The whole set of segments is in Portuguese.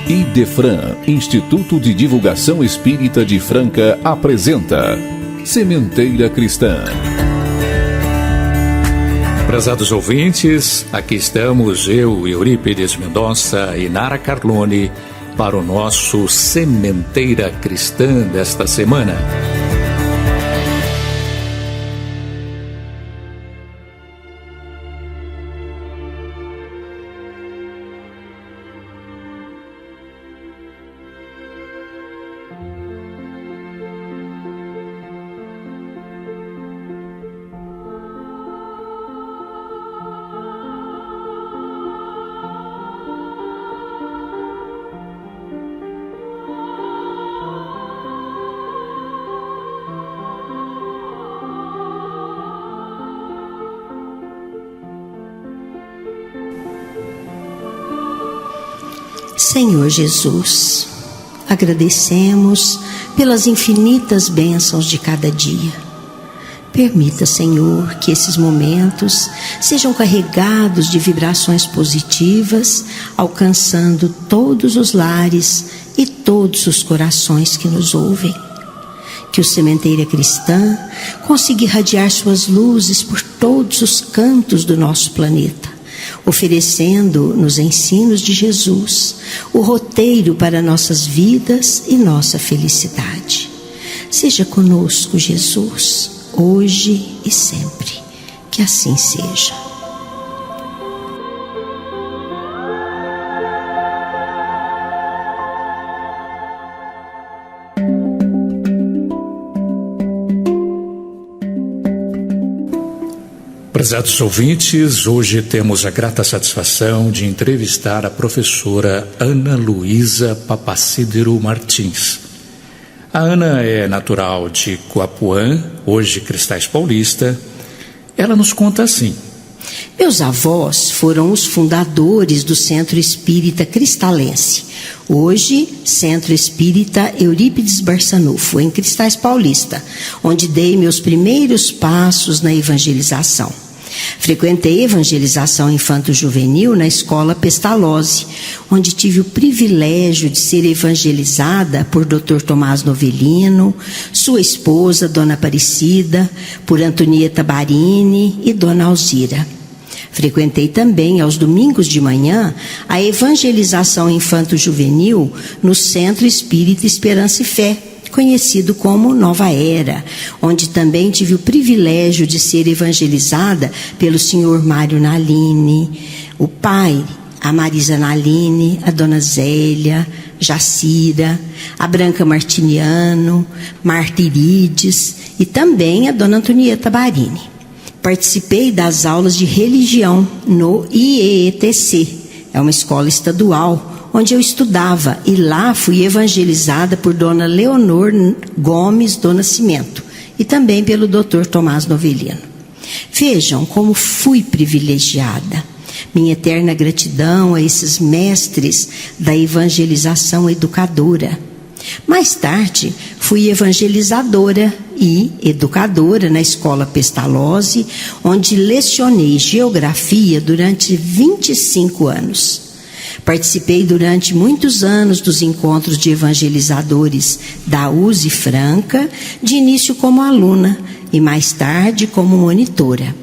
Idefran, Instituto de Divulgação Espírita de Franca, apresenta Sementeira Cristã. Prezados ouvintes, aqui estamos eu, Eurípides Mendonça e Nara Carlone para o nosso Sementeira Cristã desta semana. Senhor Jesus, agradecemos pelas infinitas bênçãos de cada dia. Permita, Senhor, que esses momentos sejam carregados de vibrações positivas, alcançando todos os lares e todos os corações que nos ouvem. Que o Sementeira Cristã consiga irradiar suas luzes por todos os cantos do nosso planeta, oferecendo nos ensinos de Jesus o roteiro para nossas vidas e nossa felicidade. Seja conosco, Jesus, hoje e sempre. Que assim seja. Prezados ouvintes, hoje temos a grata satisfação de entrevistar a professora Ana Luísa Papacídero Martins. A Ana é natural de Coapuã, hoje Cristais Paulista. Ela nos conta assim: meus avós foram os fundadores do Centro Espírita Cristalense, hoje Centro Espírita Eurípides Barçanufo, em Cristais Paulista, onde dei meus primeiros passos na evangelização. Frequentei evangelização infanto-juvenil na escola Pestalozzi, onde tive o privilégio de ser evangelizada por Dr. Tomás Novelino, sua esposa, Dona Aparecida, por Antonieta Barini e Dona Alzira. Frequentei também, aos domingos de manhã, a evangelização infanto-juvenil no Centro Espírita Esperança e Fé, conhecido como Nova Era, onde também tive o privilégio de ser evangelizada pelo senhor Mário Naline, o pai, a Marisa Naline, a dona Zélia, Jacira, a Branca Martiniano, Marta Irides e também a dona Antonieta Barini. Participei das aulas de religião no IEETC, é uma escola estadual, onde eu estudava, e lá fui evangelizada por Dona Leonor Gomes do Nascimento e também pelo Dr. Tomás Novelino. Vejam como fui privilegiada. Minha eterna gratidão a esses mestres da evangelização educadora. Mais tarde, fui evangelizadora e educadora na escola Pestalozzi, onde lecionei geografia durante 25 anos. Participei durante muitos anos dos encontros de evangelizadores da USE Franca, de início como aluna e mais tarde como monitora.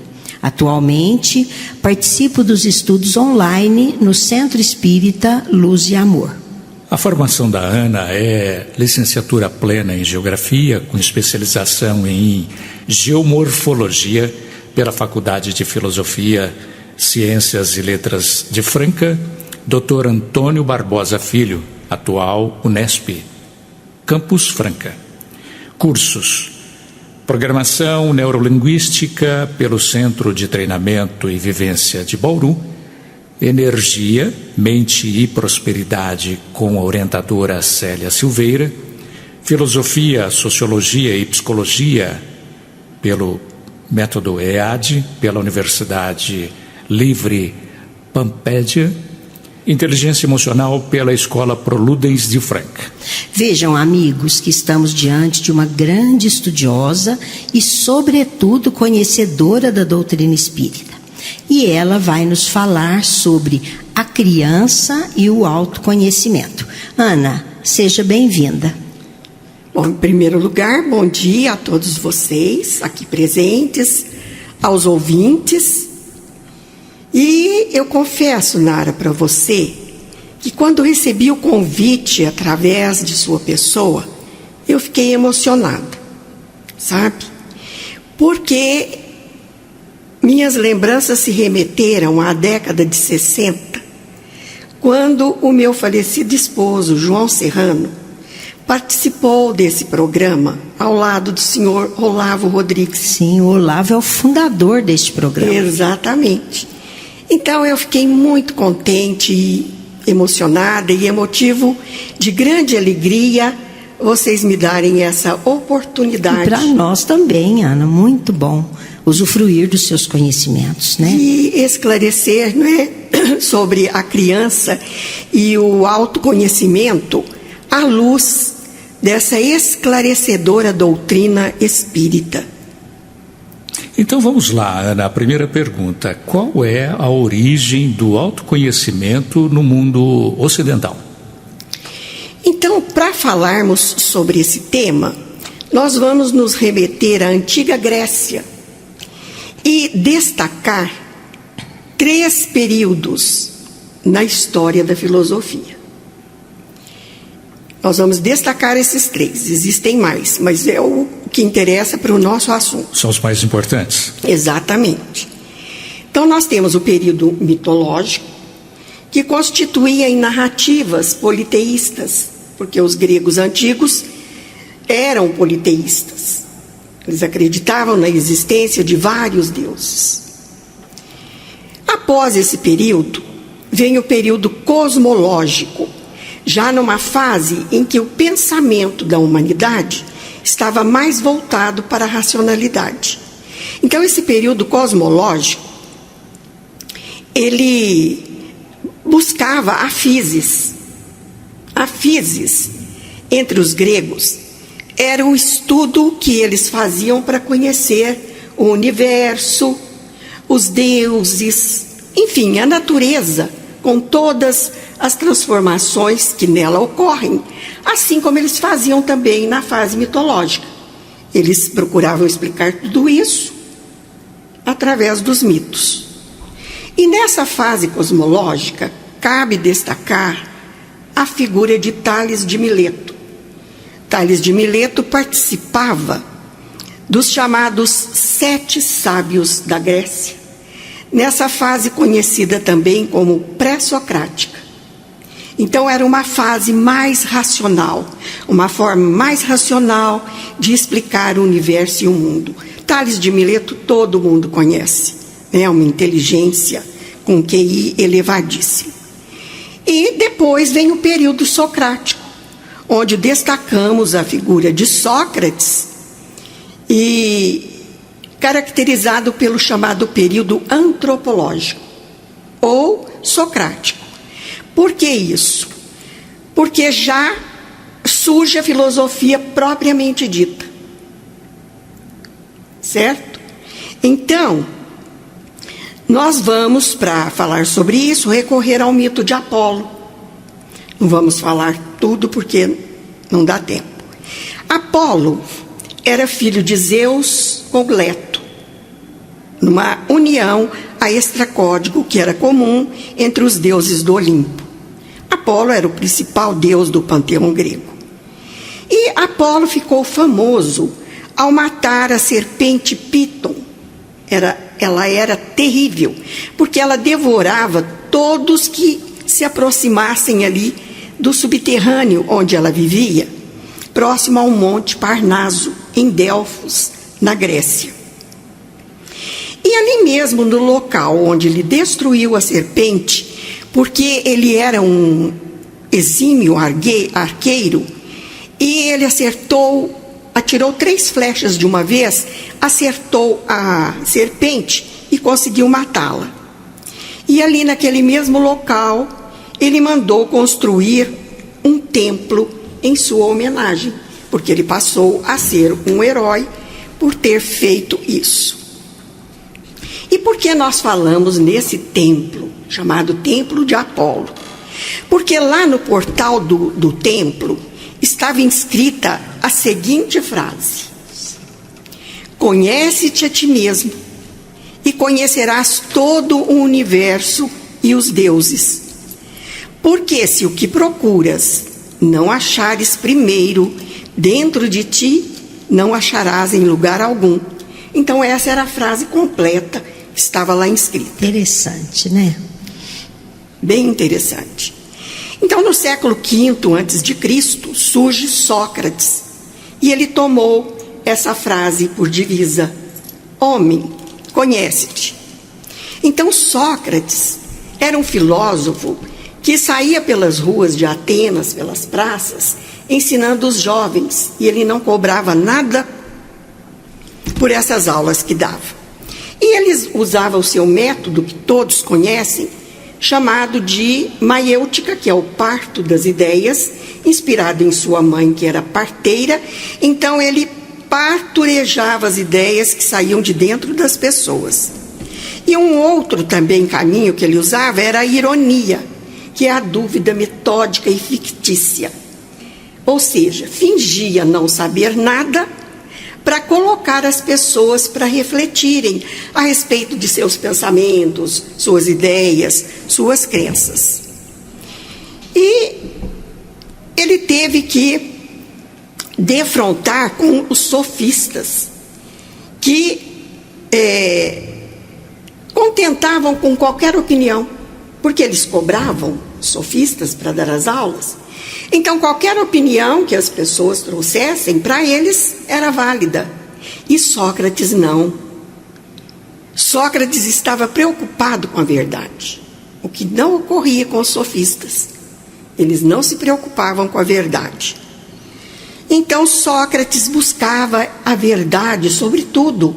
Atualmente, participo dos estudos online no Centro Espírita Luz e Amor. A formação da Ana é licenciatura plena em Geografia, com especialização em Geomorfologia pela Faculdade de Filosofia, Ciências e Letras de Franca, Dr. Antônio Barbosa Filho, atual Unesp, Campus Franca. Cursos: Programação Neurolinguística pelo Centro de Treinamento e Vivência de Bauru, Energia, Mente e Prosperidade com a orientadora Célia Silveira, Filosofia, Sociologia e Psicologia pelo Método EAD, pela Universidade Livre Pampédia, Inteligência Emocional pela Escola Proludens de Franca. Vejam, amigos, que estamos diante de uma grande estudiosa e, sobretudo, conhecedora da doutrina espírita. e ela vai nos falar sobre a criança e o autoconhecimento. Ana, seja bem-vinda. Bom, em primeiro lugar, bom dia a todos vocês aqui presentes, aos ouvintes. E eu confesso, Nara, para você, que quando recebi o convite através de sua pessoa, eu fiquei emocionada, sabe? Porque minhas lembranças se remeteram à década de 60, quando o meu falecido esposo, João Serrano, participou desse programa ao lado do senhor Olavo Rodrigues. Sim, o Olavo é o fundador deste programa. Exatamente. Então eu fiquei muito contente e emocionada, e é motivo de grande alegria vocês me darem essa oportunidade. Para nós também, Ana, muito bom usufruir dos seus conhecimentos, né? E esclarecer, né, sobre a criança e o autoconhecimento à luz dessa esclarecedora doutrina espírita. Então vamos lá, Ana, a primeira pergunta. Qual é a origem do autoconhecimento no mundo ocidental? Então, para falarmos sobre esse tema, nós vamos nos remeter à antiga Grécia e destacar 3 períodos na história da filosofia. Nós vamos destacar esses 3, existem mais, mas é o que interessa para o nosso assunto. São os mais importantes. Exatamente. Então nós temos o período mitológico, que constituía em narrativas politeístas, porque os gregos antigos eram politeístas. Eles acreditavam na existência de vários deuses. Após esse período, vem o período cosmológico, já numa fase em que o pensamento da humanidade estava mais voltado para a racionalidade. Então, esse período cosmológico, ele buscava a physis. A physis, entre os gregos, era o estudo que eles faziam para conhecer o universo, os deuses, enfim, a natureza, com todas as transformações que nela ocorrem, assim como eles faziam também na fase mitológica. Eles procuravam explicar tudo isso através dos mitos. E nessa fase cosmológica, cabe destacar a figura de Tales de Mileto. Tales de Mileto participava dos chamados 7 sábios da Grécia, nessa fase conhecida também como pré-socrática. Então era uma fase mais racional, uma forma mais racional de explicar o universo e o mundo. Tales de Mileto todo mundo conhece, né? Uma inteligência com QI elevadíssimo. E depois vem o período socrático, onde destacamos a figura de Sócrates, e caracterizado pelo chamado período antropológico, ou socrático. Por que isso? Porque já surge a filosofia propriamente dita. Certo? Então, nós vamos, para falar sobre isso, recorrer ao mito de Apolo. Não vamos falar tudo porque não dá tempo. Apolo era filho de Zeus com Leto, numa união a extracódigo que era comum entre os deuses do Olimpo. Apolo era o principal deus do panteão grego. E Apolo ficou famoso ao matar a serpente Píton. Ela era terrível, porque ela devorava todos que se aproximassem ali do subterrâneo onde ela vivia, próximo ao Monte Parnaso, em Delfos, na Grécia. E ali mesmo, no local onde ele destruiu a serpente, porque ele era um exímio arqueiro, e ele atirou 3 flechas de uma vez, acertou a serpente e conseguiu matá-la. E ali naquele mesmo local, ele mandou construir um templo em sua homenagem, porque ele passou a ser um herói por ter feito isso. E por que nós falamos nesse templo, chamado Templo de Apolo? Porque lá no portal do templo estava inscrita a seguinte frase: conhece-te a ti mesmo e conhecerás todo o universo e os deuses. Porque se o que procuras não achares primeiro dentro de ti, não acharás em lugar algum. Então essa era a frase completa que estava lá inscrita. Interessante, né? Bem interessante. Então no século V a.C. surge Sócrates e ele tomou essa frase por divisa: homem, conhece-te. Então Sócrates era um filósofo que saía pelas ruas de Atenas, pelas praças, ensinando os jovens, e ele não cobrava nada por essas aulas que dava. E ele usava o seu método, que todos conhecem, chamado de maiêutica, que é o parto das ideias, inspirado em sua mãe, que era parteira. Então ele parturejava as ideias que saíam de dentro das pessoas. E um outro também caminho que ele usava era a ironia, que é a dúvida metódica e fictícia. Ou seja, fingia não saber nada para colocar as pessoas para refletirem a respeito de seus pensamentos, suas ideias, suas crenças. E ele teve que defrontar com os sofistas, que contentavam com qualquer opinião, porque eles cobravam sofistas para dar as aulas. Então qualquer opinião que as pessoas trouxessem para eles era válida. E Sócrates não. Sócrates estava preocupado com a verdade, o que não ocorria com os sofistas. Eles não se preocupavam com a verdade. Então Sócrates buscava a verdade sobre tudo,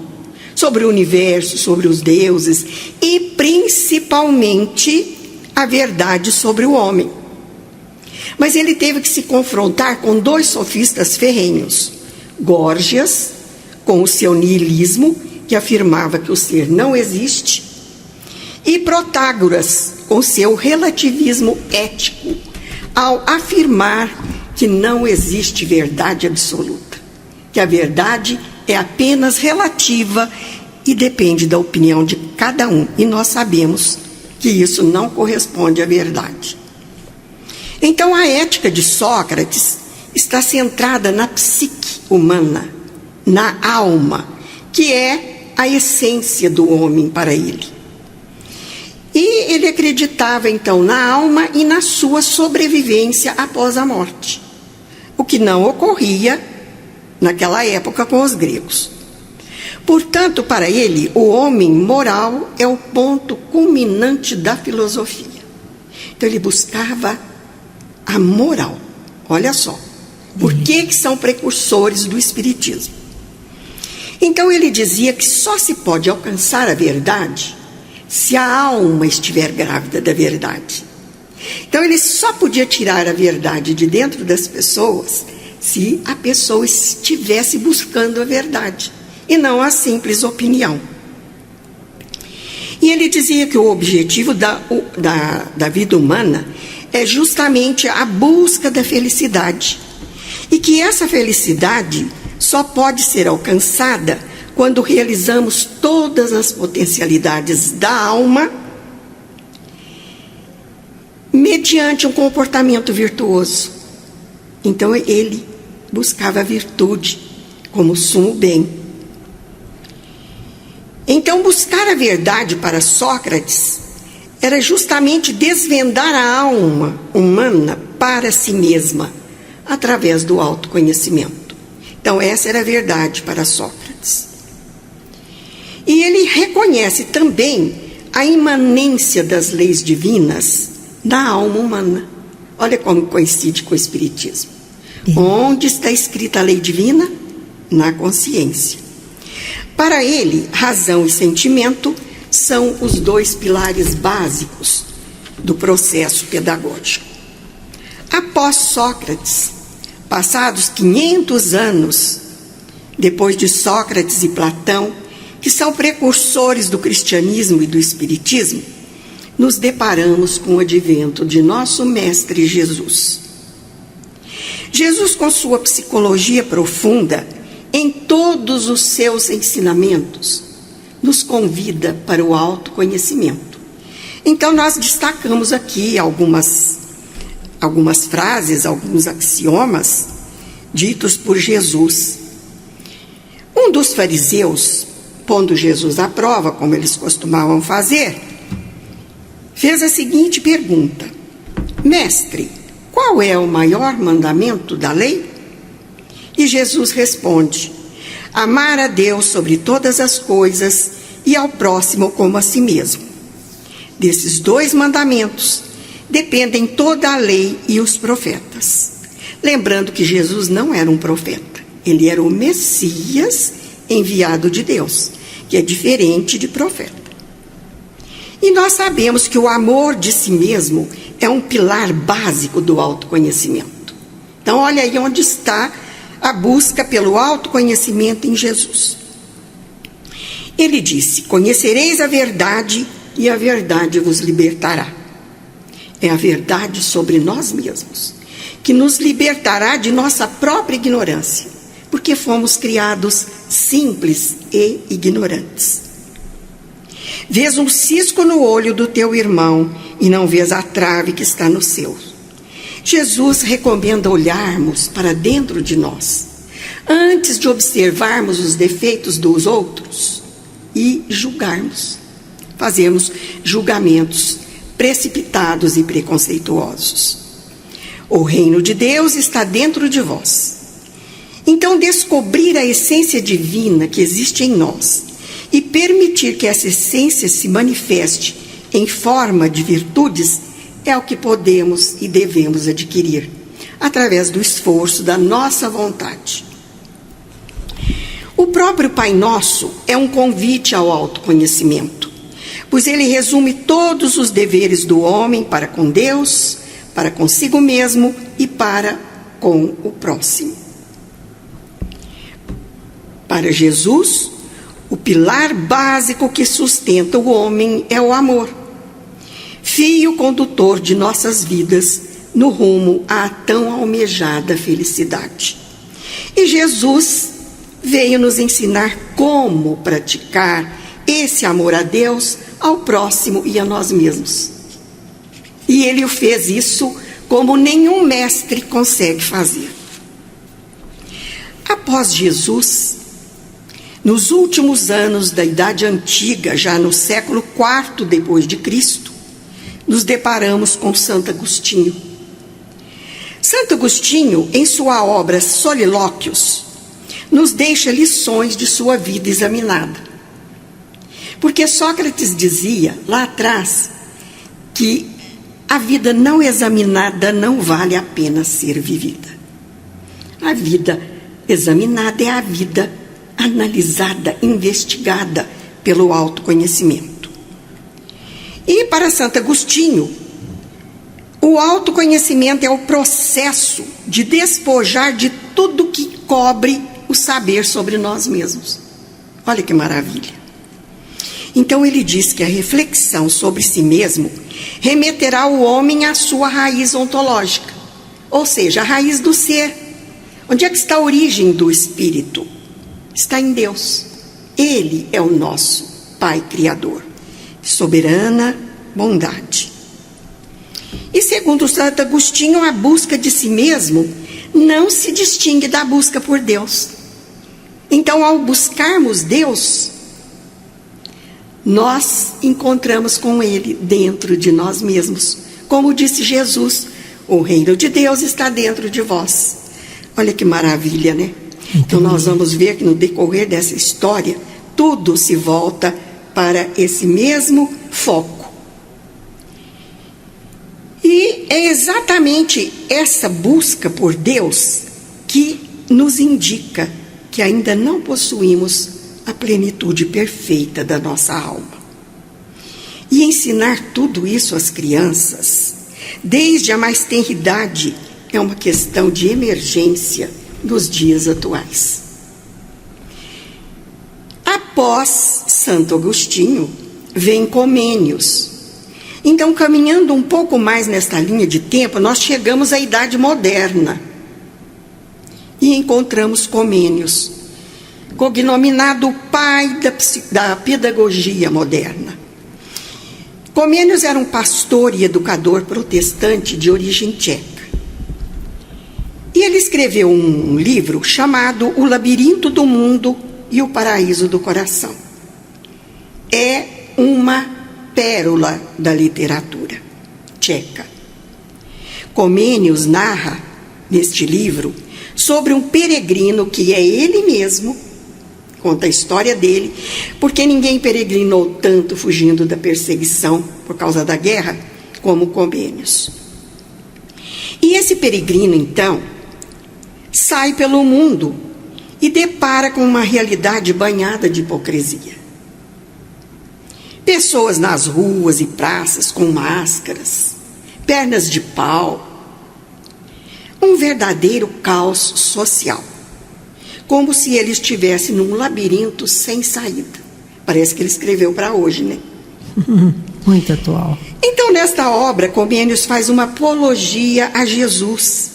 sobre o universo, sobre os deuses e principalmente a verdade sobre o homem. Mas ele teve que se confrontar com dois sofistas ferrenhos: Górgias, com o seu niilismo, que afirmava que o ser não existe, e Protágoras, com seu relativismo ético, ao afirmar que não existe verdade absoluta, que a verdade é apenas relativa e depende da opinião de cada um. E nós sabemos que isso não corresponde à verdade. Então a ética de Sócrates está centrada na psique humana, na alma, que é a essência do homem para ele. E ele acreditava então na alma e na sua sobrevivência após a morte, o que não ocorria naquela época com os gregos. Portanto, para ele, o homem moral é o ponto culminante da filosofia. Então ele buscava a moral. Olha só, por que são precursores do espiritismo? Então ele dizia que só se pode alcançar a verdade se a alma estiver grávida da verdade. Então ele só podia tirar a verdade de dentro das pessoas se a pessoa estivesse buscando a verdade e não a simples opinião. E ele dizia que o objetivo da vida humana é justamente a busca da felicidade, e que essa felicidade só pode ser alcançada quando realizamos todas as potencialidades da alma mediante um comportamento virtuoso. Então ele buscava a virtude como sumo bem. Então buscar a verdade para Sócrates era justamente desvendar a alma humana para si mesma, através do autoconhecimento. Então essa era a verdade para Sócrates. E ele reconhece também a imanência das leis divinas na alma humana. Olha como coincide com o Espiritismo. Onde está escrita a lei divina? Na consciência. Para ele, razão e sentimento são os dois pilares básicos do processo pedagógico. Após Sócrates, passados 500 anos, depois de Sócrates e Platão, que são precursores do cristianismo e do espiritismo, nos deparamos com o advento de nosso Mestre Jesus. Jesus, com sua psicologia profunda, em todos os seus ensinamentos, nos convida para o autoconhecimento. Então, nós destacamos aqui algumas frases, alguns axiomas ditos por Jesus. Um dos fariseus, pondo Jesus à prova, como eles costumavam fazer, fez a seguinte pergunta: Mestre, qual é o maior mandamento da lei? E Jesus responde: amar a Deus sobre todas as coisas e ao próximo como a si mesmo. Desses 2 mandamentos dependem toda a lei e os profetas. Lembrando que Jesus não era um profeta, ele era o Messias enviado de Deus, que é diferente de profeta. E nós sabemos que o amor de si mesmo é um pilar básico do autoconhecimento. Então, olha aí onde está a busca pelo autoconhecimento em Jesus. Ele disse: conhecereis a verdade e a verdade vos libertará. É a verdade sobre nós mesmos, que nos libertará de nossa própria ignorância, porque fomos criados simples e ignorantes. Vês um cisco no olho do teu irmão e não vês a trave que está no seu. Jesus recomenda olharmos para dentro de nós, antes de observarmos os defeitos dos outros e julgarmos. Fazemos julgamentos precipitados e preconceituosos. O reino de Deus está dentro de vós. Então, descobrir a essência divina que existe em nós e permitir que essa essência se manifeste em forma de virtudes é o que podemos e devemos adquirir através do esforço da nossa vontade. O próprio Pai Nosso é um convite ao autoconhecimento, pois ele resume todos os deveres do homem para com Deus, para consigo mesmo e para com o próximo. Para Jesus, o pilar básico que sustenta o homem é o amor, fio condutor de nossas vidas no rumo à tão almejada felicidade. E Jesus veio nos ensinar como praticar esse amor a Deus, ao próximo e a nós mesmos. E ele fez isso como nenhum mestre consegue fazer. Após Jesus, nos últimos anos da Idade Antiga, já no século IV depois de Cristo, nos deparamos com Santo Agostinho. Santo Agostinho, em sua obra Solilóquios, nos deixa lições de sua vida examinada. Porque Sócrates dizia, lá atrás, que a vida não examinada não vale a pena ser vivida. A vida examinada é a vida analisada, investigada pelo autoconhecimento. E para Santo Agostinho, o autoconhecimento é o processo de despojar de tudo que cobre o saber sobre nós mesmos. Olha que maravilha. Então ele diz que a reflexão sobre si mesmo remeterá o homem à sua raiz ontológica, ou seja, a raiz do ser. Onde é que está a origem do espírito? Está em Deus. Ele é o nosso Pai Criador, de soberana bondade. E segundo Santo Agostinho, a busca de si mesmo não se distingue da busca por Deus. Então, ao buscarmos Deus, nós encontramos com Ele dentro de nós mesmos. Como disse Jesus, o reino de Deus está dentro de vós. Olha que maravilha, né? Então nós vamos ver que no decorrer dessa história, tudo se volta para esse mesmo foco. E é exatamente essa busca por Deus que nos indica que ainda não possuímos a plenitude perfeita da nossa alma. E ensinar tudo isso às crianças, desde a mais tenra idade, é uma questão de emergência nos dias atuais. Após Santo Agostinho, vem Comênios. Então, caminhando um pouco mais nesta linha de tempo, nós chegamos à Idade Moderna e encontramos Comênios, cognominado pai da pedagogia moderna. Comênios era um pastor e educador protestante de origem tcheca. E ele escreveu um livro chamado O Labirinto do Mundo e o Paraíso do Coração. É uma pérola da literatura tcheca. Comênios narra, neste livro, sobre um peregrino que é ele mesmo, conta a história dele, porque ninguém peregrinou tanto fugindo da perseguição por causa da guerra como Comênios. E esse peregrino, então, sai pelo mundo e depara com uma realidade banhada de hipocrisia. Pessoas nas ruas e praças com máscaras, pernas de pau, um verdadeiro caos social, como se ele estivesse num labirinto sem saída. Parece que ele escreveu para hoje, né? Muito atual. Então, nesta obra, Comênios faz uma apologia a Jesus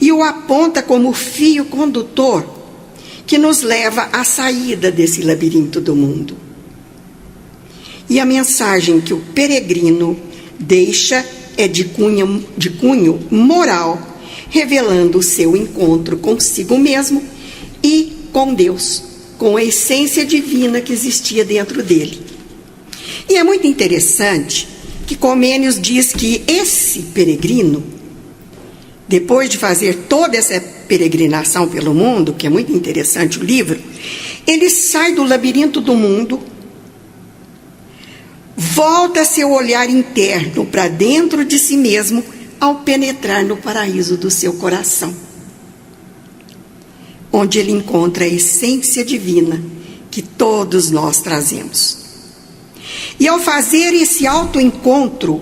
e o aponta como fio condutor que nos leva à saída desse labirinto do mundo. E a mensagem que o peregrino deixa é de cunho moral, revelando o seu encontro consigo mesmo e com Deus, com a essência divina que existia dentro dele. E é muito interessante que Comênios diz que esse peregrino, depois de fazer toda essa peregrinação pelo mundo, que é muito interessante o livro, ele sai do labirinto do mundo, volta seu olhar interno para dentro de si mesmo ao penetrar no paraíso do seu coração, onde ele encontra a essência divina que todos nós trazemos. E ao fazer esse autoencontro,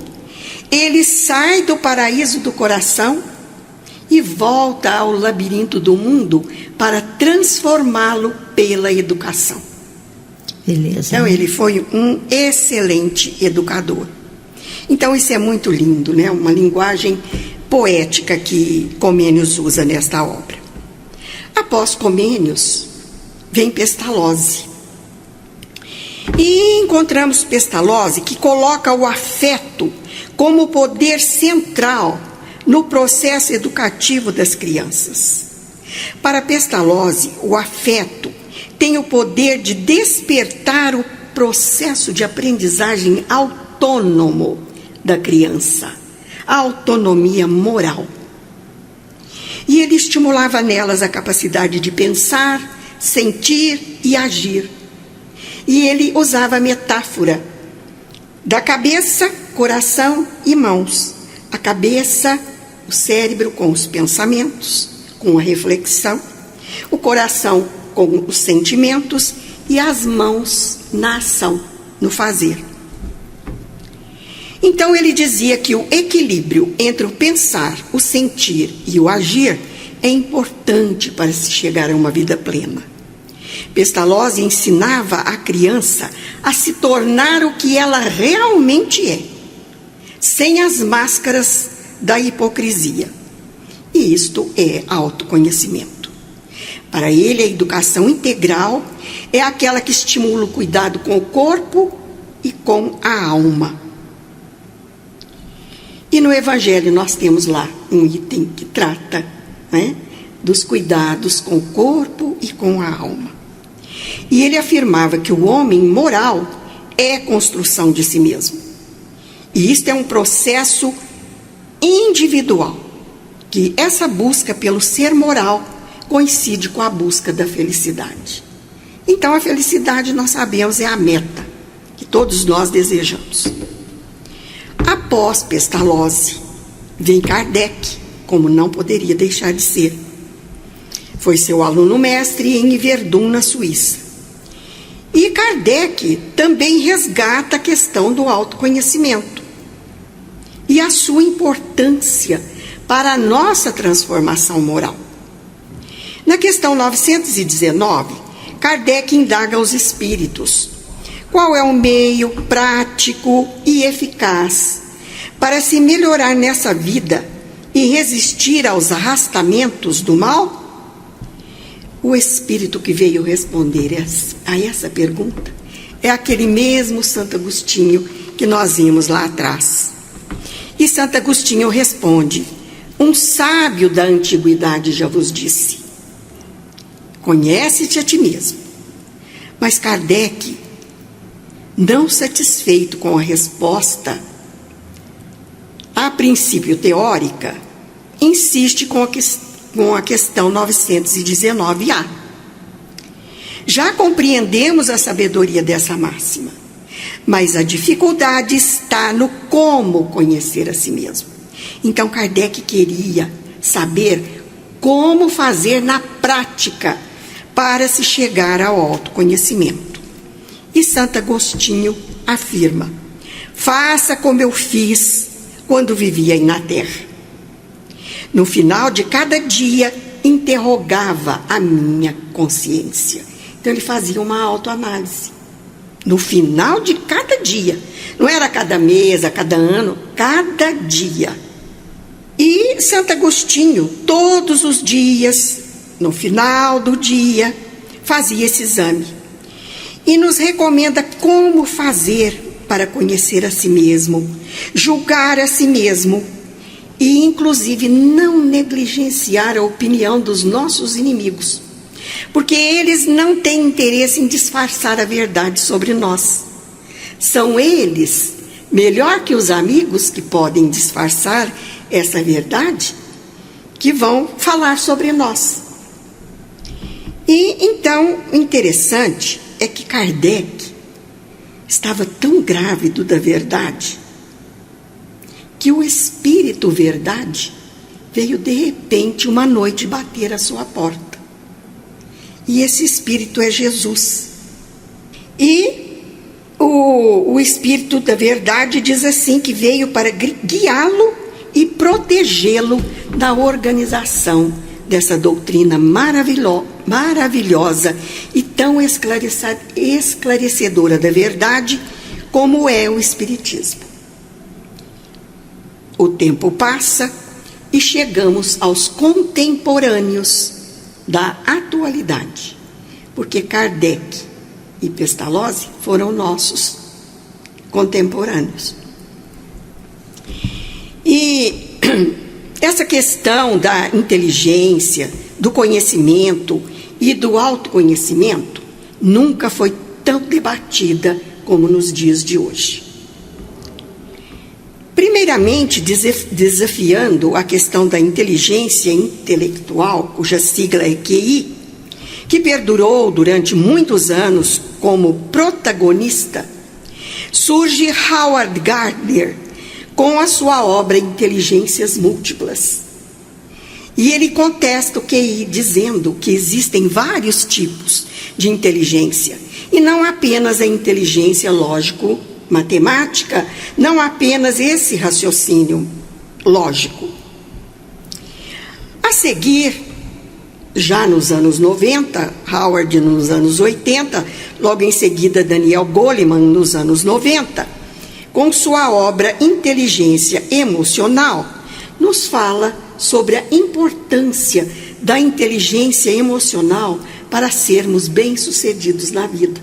ele sai do paraíso do coração e volta ao labirinto do mundo para transformá-lo pela educação. Beleza. Então, ele foi um excelente educador. Então, isso é muito lindo, né? Uma linguagem poética que Comênios usa nesta obra. Após Comênios, vem Pestalozzi. E encontramos Pestalozzi que coloca o afeto como poder central no processo educativo das crianças. Para Pestalozzi, o afeto tem o poder de despertar o processo de aprendizagem autônomo da criança, a autonomia moral. E ele estimulava nelas a capacidade de pensar, sentir e agir. E ele usava a metáfora da cabeça, coração e mãos. A cabeça, o cérebro com os pensamentos, com a reflexão, o coração com os sentimentos e as mãos na ação, no fazer. Então ele dizia que o equilíbrio entre o pensar, o sentir e o agir é importante para se chegar a uma vida plena. Pestalozzi ensinava a criança a se tornar o que ela realmente é, sem as máscaras da hipocrisia. E isto é autoconhecimento. Para ele, a educação integral é aquela que estimula o cuidado com o corpo e com a alma. E no Evangelho nós temos lá um item que trata, né, dos cuidados com o corpo e com a alma. E ele afirmava que o homem moral é construção de si mesmo. E isto é um processo individual, que essa busca pelo ser moral coincide com a busca da felicidade. Então a felicidade, nós sabemos, é a meta que todos nós desejamos. Após Pestalozzi, vem Kardec, como não poderia deixar de ser. Foi seu aluno mestre em Yverdun, na Suíça. E Kardec também resgata a questão do autoconhecimento e a sua importância para a nossa transformação moral. Na questão 919, Kardec indaga aos espíritos: qual é o meio prático e eficaz para se melhorar nessa vida e resistir aos arrastamentos do mal? O espírito que veio responder a essa pergunta é aquele mesmo Santo Agostinho que nós vimos lá atrás. E Santo Agostinho responde: um sábio da antiguidade já vos disse: conhece-te a ti mesmo. Mas Kardec, não satisfeito com a resposta, a princípio teórica, insiste com a questão 919A. Já compreendemos a sabedoria dessa máxima, mas a dificuldade está no como conhecer a si mesmo. Então Kardec queria saber como fazer na prática para se chegar ao autoconhecimento. E Santo Agostinho afirma: faça como eu fiz quando vivia aí na terra. No final de cada dia, interrogava a minha consciência. Então ele fazia uma autoanálise. No final de cada dia. Não era cada mês, a cada ano, cada dia. E Santo Agostinho, todos os dias, no final do dia, fazia esse exame. E nos recomenda como fazer para conhecer a si mesmo, julgar a si mesmo e, inclusive, não negligenciar a opinião dos nossos inimigos, porque eles não têm interesse em disfarçar a verdade sobre nós. São eles, melhor que os amigos que podem disfarçar essa verdade, que vão falar sobre nós. E então, o interessante é que Kardec estava tão grávido da verdade que o Espírito Verdade veio de repente uma noite bater à sua porta. E esse Espírito é Jesus. E o Espírito da Verdade diz assim, que veio para guiá-lo e protegê-lo da organização dessa doutrina maravilhosa e tão esclarecedora da verdade como é o Espiritismo. O tempo passa e chegamos aos contemporâneos da atualidade, porque Kardec e Pestalozzi foram nossos contemporâneos. E essa questão da inteligência, do conhecimento e do autoconhecimento nunca foi tão debatida como nos dias de hoje. Primeiramente, desafiando a questão da inteligência intelectual, cuja sigla é QI, que perdurou durante muitos anos como protagonista, surge Howard Gardner com a sua obra Inteligências Múltiplas. E ele contesta o QI, dizendo que existem vários tipos de inteligência, e não apenas a inteligência lógico-matemática, não apenas esse raciocínio lógico. A seguir, já nos anos 90, Howard nos anos 80, logo em seguida Daniel Goleman nos anos 90, com sua obra Inteligência Emocional, nos fala sobre a importância da inteligência emocional para sermos bem-sucedidos na vida.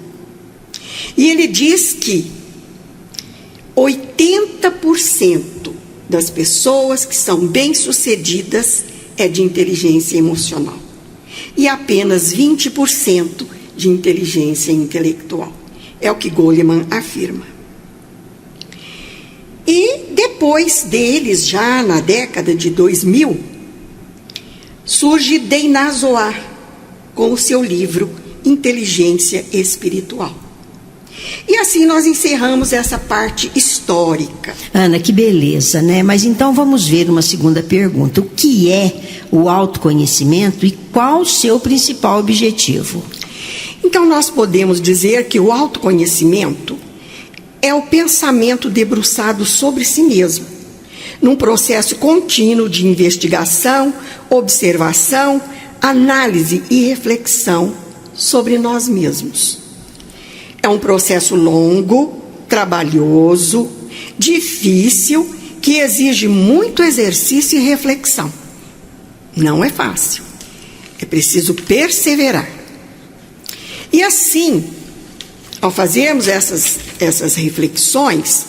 E ele diz que 80% das pessoas que são bem-sucedidas é de inteligência emocional e apenas 20% de inteligência intelectual. É o que Goleman afirma. E depois deles, já na década de 2000, surge Deiná Zohar com o seu livro Inteligência Espiritual. E assim nós encerramos essa parte histórica. Ana, que beleza, né? Mas então vamos ver uma segunda pergunta. O que é o autoconhecimento e qual o seu principal objetivo? Então nós podemos dizer que o autoconhecimento é o pensamento debruçado sobre si mesmo, num processo contínuo de investigação, observação, análise e reflexão sobre nós mesmos. É um processo longo, trabalhoso, difícil, que exige muito exercício e reflexão. Não é fácil. É preciso perseverar. E assim, ao fazermos essas reflexões,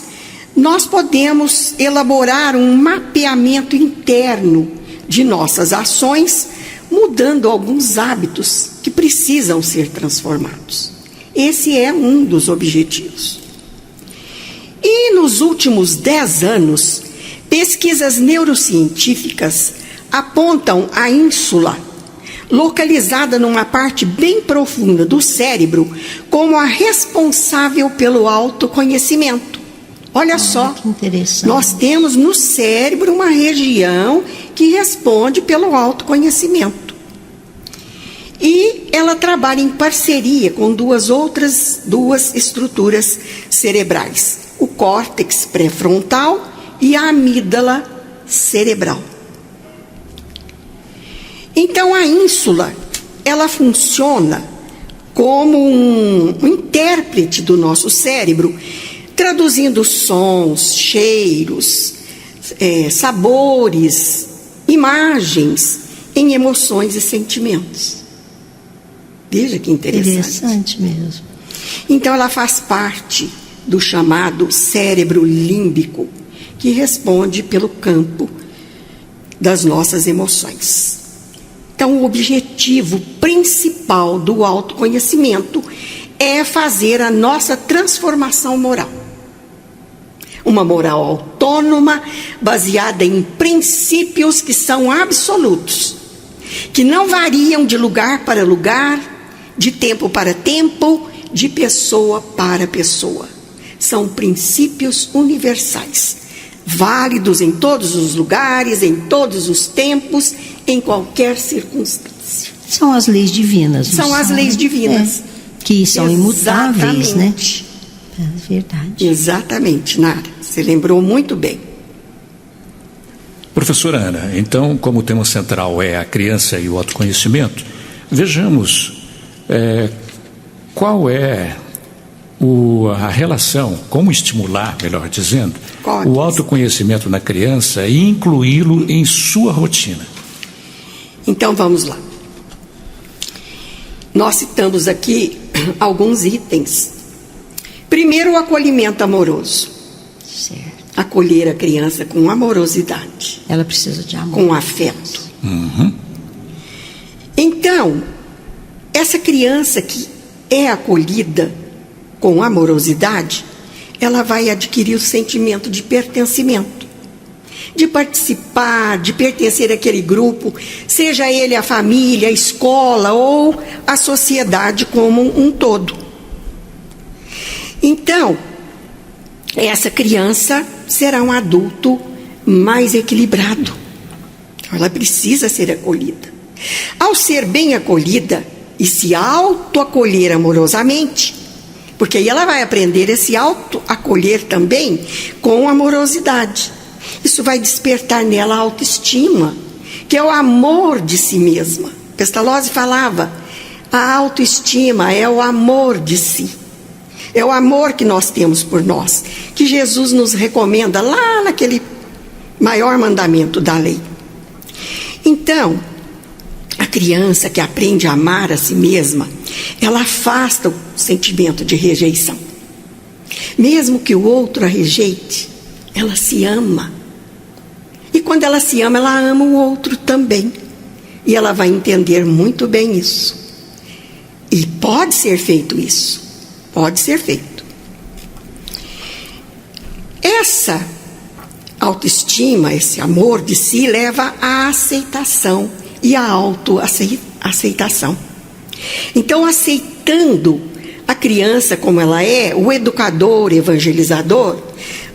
nós podemos elaborar um mapeamento interno de nossas ações, mudando alguns hábitos que precisam ser transformados. Esse é um dos objetivos. E nos últimos 10 anos, pesquisas neurocientíficas apontam a ínsula, localizada numa parte bem profunda do cérebro, como a responsável pelo autoconhecimento. Olha só, que interessante. Nós temos no cérebro uma região que responde pelo autoconhecimento. E ela trabalha em parceria com duas estruturas cerebrais, o córtex pré-frontal e a amígdala cerebral. Então, a ínsula, ela funciona como um intérprete do nosso cérebro, traduzindo sons, cheiros, sabores, imagens em emoções e sentimentos. Veja que interessante. Interessante mesmo. Então, ela faz parte do chamado cérebro límbico, que responde pelo campo das nossas emoções. Então, o objetivo principal do autoconhecimento é fazer a nossa transformação moral. Uma moral autônoma, baseada em princípios que são absolutos, que não variam de lugar para lugar, de tempo para tempo, de pessoa para pessoa. São princípios universais, válidos em todos os lugares, em todos os tempos, em qualquer circunstância. São as leis divinas. São as leis divinas. Que são imutáveis, né? É verdade. Exatamente, Nara. Você lembrou muito bem. Professora Ana, então, como o tema central é a criança e o autoconhecimento, vejamos qual é a relação, como estimular, melhor dizendo, o autoconhecimento na criança e incluí-lo em sua rotina. Então, vamos lá. Nós citamos aqui alguns itens. Primeiro, o acolhimento amoroso. Certo. Acolher a criança com amorosidade. Ela precisa de amor. Com afeto. Uhum. Então, essa criança que é acolhida com amorosidade, ela vai adquirir o sentimento de pertencimento, de participar, de pertencer àquele grupo, seja ele a família, a escola ou a sociedade como um todo. Então, essa criança será um adulto mais equilibrado. Ela precisa ser acolhida. Ao ser bem acolhida e se autoacolher amorosamente, porque aí ela vai aprender a se autoacolher também com amorosidade. Isso vai despertar nela a autoestima, que é o amor de si mesma. Pestalozzi falava, a autoestima é o amor de si. É o amor que nós temos por nós, que Jesus nos recomenda lá naquele maior mandamento da lei. Então, a criança que aprende a amar a si mesma, ela afasta o sentimento de rejeição. Mesmo que o outro a rejeite, ela se ama. E quando ela se ama, ela ama o outro também. E ela vai entender muito bem isso. E pode ser feito isso. Pode ser feito. Essa autoestima, esse amor de si, leva à aceitação e à autoaceitação. Então, aceitando a criança como ela é, o educador, evangelizador,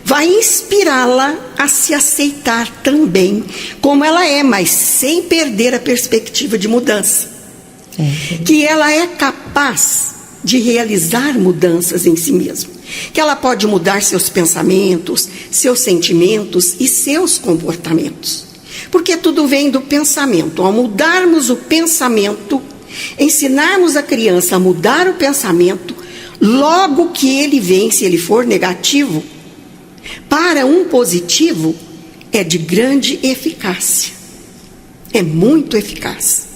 vai inspirá-la a se aceitar também como ela é, mas sem perder a perspectiva de mudança. Que ela é capaz de realizar mudanças em si mesma. Que ela pode mudar seus pensamentos, seus sentimentos e seus comportamentos. Porque tudo vem do pensamento. Ao mudarmos o pensamento, ensinarmos a criança a mudar o pensamento logo que ele vem, se ele for negativo, para um positivo, é de grande eficácia. É muito eficaz.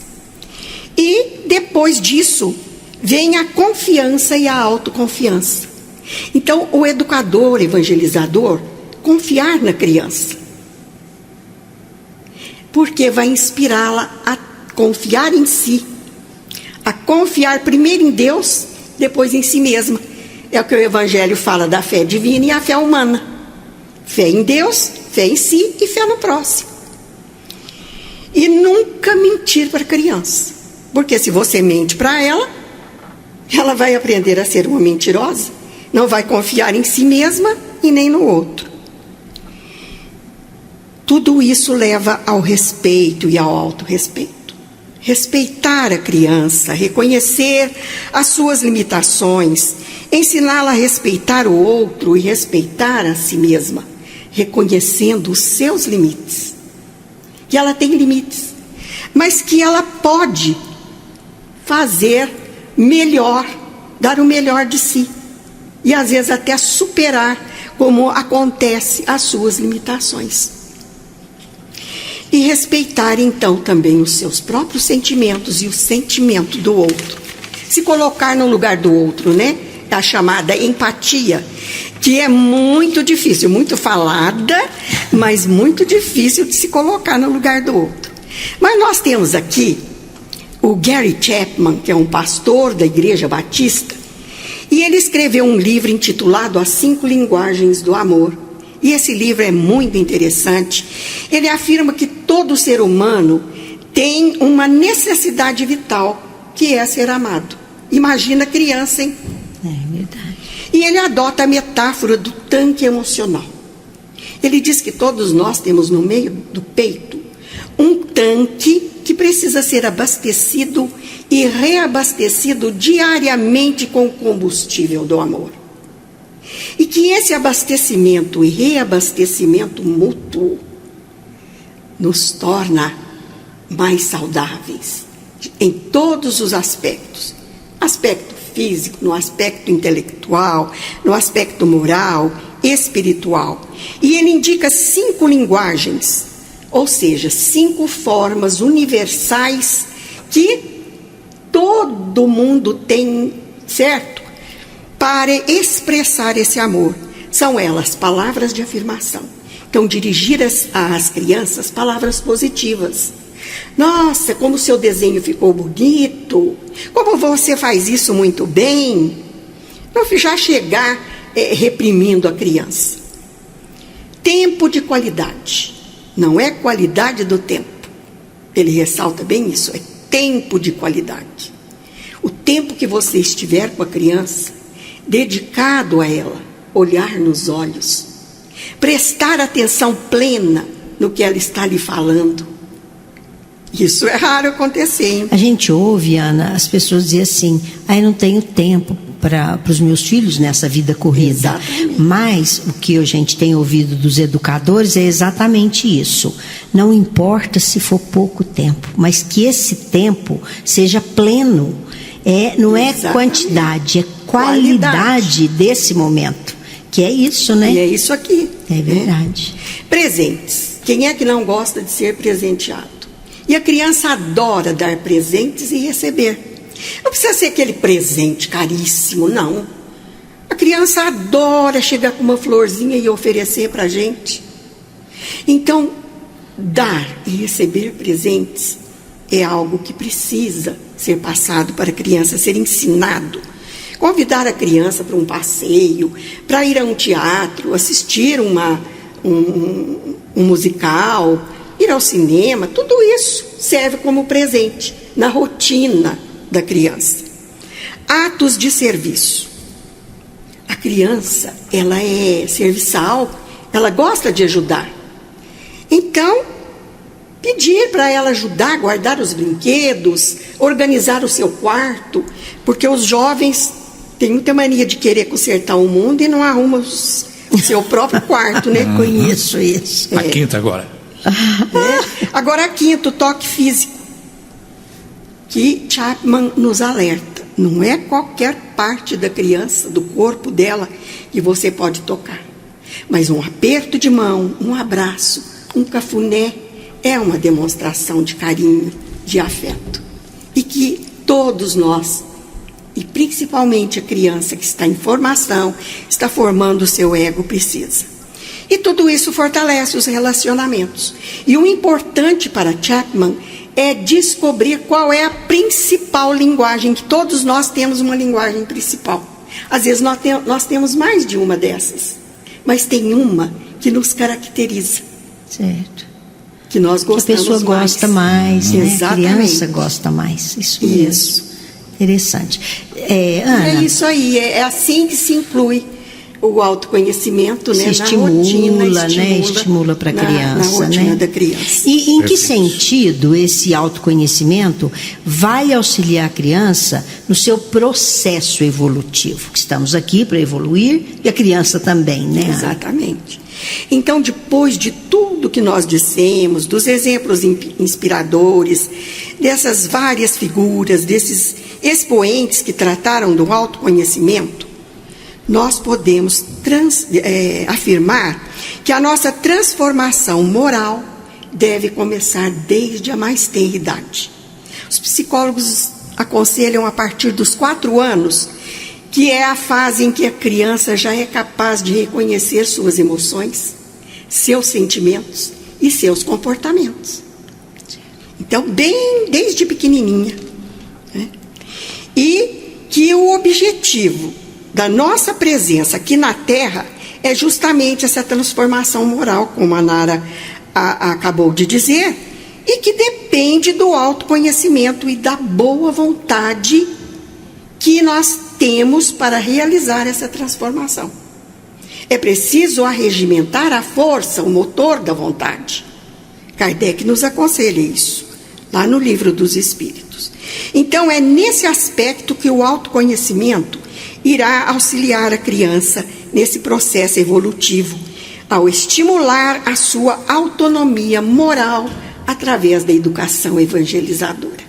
E depois disso, vem a confiança e a autoconfiança. Então, o educador, evangelizador, confiar na criança. Porque vai inspirá-la a confiar em si. A confiar primeiro em Deus, depois em si mesma. É o que o Evangelho fala da fé divina e a fé humana. Fé em Deus, fé em si e fé no próximo. E nunca mentir para a criança. Porque se você mente para ela, ela vai aprender a ser uma mentirosa. Não vai confiar em si mesma e nem no outro. Tudo isso leva ao respeito e ao autorrespeito. Respeitar a criança, reconhecer as suas limitações, ensiná-la a respeitar o outro e respeitar a si mesma, reconhecendo os seus limites. Que ela tem limites, mas que ela pode fazer melhor, dar o melhor de si. E às vezes até superar, como acontece, as suas limitações. E respeitar então também os seus próprios sentimentos e o sentimento do outro. Se colocar no lugar do outro, né? A chamada empatia, que é muito difícil, muito falada, mas muito difícil de se colocar no lugar do outro. Mas nós temos aqui o Gary Chapman, que é um pastor da Igreja Batista, e ele escreveu um livro intitulado As 5 Linguagens do Amor. E esse livro é muito interessante. Ele afirma que todo ser humano tem uma necessidade vital, que é ser amado. Imagina a criança, hein? É verdade. E ele adota a metáfora do tanque emocional. Ele diz que todos nós temos no meio do peito um tanque que precisa ser abastecido e reabastecido diariamente com o combustível do amor. E que esse abastecimento e reabastecimento mútuo nos torna mais saudáveis em todos os aspectos. Aspecto físico, no aspecto intelectual, no aspecto moral, espiritual. E ele indica 5 linguagens, ou seja, 5 formas universais que todo mundo tem, certo? Para expressar esse amor. São elas palavras de afirmação. Então, dirigir às crianças palavras positivas. Nossa, como o seu desenho ficou bonito. Como você faz isso muito bem. Não já chegar reprimindo a criança. Tempo de qualidade. Não é qualidade do tempo. Ele ressalta bem isso. É tempo de qualidade. O tempo que você estiver com a criança, dedicado a ela, olhar nos olhos, prestar atenção plena no que ela está lhe falando. Isso é raro acontecer, hein? A gente ouve, Ana, as pessoas dizem assim, eu não tenho tempo para os meus filhos nessa vida corrida. Exatamente. Mas o que a gente tem ouvido dos educadores é exatamente isso. Não importa se for pouco tempo, mas que esse tempo seja pleno. Não é Exatamente. Quantidade, é qualidade desse momento. Que é isso, né? E é isso aqui. É verdade. Presentes. Quem é que não gosta de ser presenteado? E a criança adora dar presentes e receber. Não precisa ser aquele presente caríssimo, não. A criança adora chegar com uma florzinha e oferecer para a gente. Então, dar e receber presentes é algo que precisa ser passado para a criança, ser ensinado. Convidar a criança para um passeio, para ir a um teatro, assistir um musical, ir ao cinema, tudo isso serve como presente na rotina da criança. Atos de serviço. A criança, ela é serviçal, ela gosta de ajudar. Então, pedir para ela ajudar a guardar os brinquedos, organizar o seu quarto, porque os jovens têm muita mania de querer consertar o mundo e não arrumam o seu próprio quarto, né? Conheço isso. A quinta agora. Agora a quinta, o toque físico. que Chapman nos alerta. Não é qualquer parte da criança, do corpo dela, que você pode tocar. Mas um aperto de mão, um abraço, um cafuné é uma demonstração de carinho, de afeto. E que todos nós, e principalmente a criança que está em formação, está formando o seu ego, precisa. E tudo isso fortalece os relacionamentos. E o importante para Chapman é descobrir qual é a principal linguagem, que todos nós temos uma linguagem principal. Às vezes nós temos mais de uma dessas, mas tem uma que nos caracteriza. Certo. Que nós gostamos mais. Que a pessoa gosta mais, né? Exatamente. A criança gosta mais. Isso mesmo. Isso. Interessante. Ana, é isso aí, é assim que se inclui o autoconhecimento, se né, estimula, na rotina, estimula para a criança, na rotina, né? da criança. E em que sentido esse autoconhecimento vai auxiliar a criança no seu processo evolutivo? Estamos aqui para evoluir e a criança também, né? Exatamente. Então, depois de tudo que nós dissemos, dos exemplos inspiradores, dessas várias figuras, desses expoentes que trataram do autoconhecimento, nós podemos afirmar que a nossa transformação moral deve começar desde a mais tenra idade. Os psicólogos aconselham a partir dos 4 anos, que é a fase em que a criança já é capaz de reconhecer suas emoções, seus sentimentos e seus comportamentos. Então, bem desde pequenininha, né? E que o objetivo da nossa presença aqui na Terra é justamente essa transformação moral, como a Nara acabou de dizer, e que depende do autoconhecimento e da boa vontade que nós temos para realizar essa transformação. É preciso arregimentar a força, o motor da vontade. Kardec nos aconselha isso, lá no Livro dos Espíritos. Então, é nesse aspecto que o autoconhecimento irá auxiliar a criança nesse processo evolutivo, ao estimular a sua autonomia moral através da educação evangelizadora.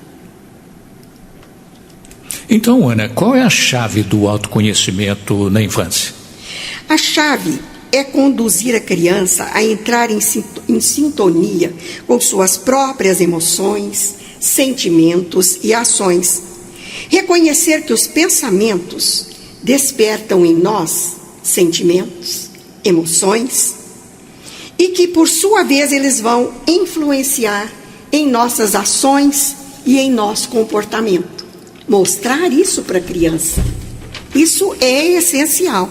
Então, Ana, qual é a chave do autoconhecimento na infância? A chave é conduzir a criança a entrar em sintonia com suas próprias emoções, sentimentos e ações. Reconhecer que os pensamentos despertam em nós sentimentos, emoções, e que, por sua vez, eles vão influenciar em nossas ações e em nosso comportamento. Mostrar isso para a criança, isso é essencial.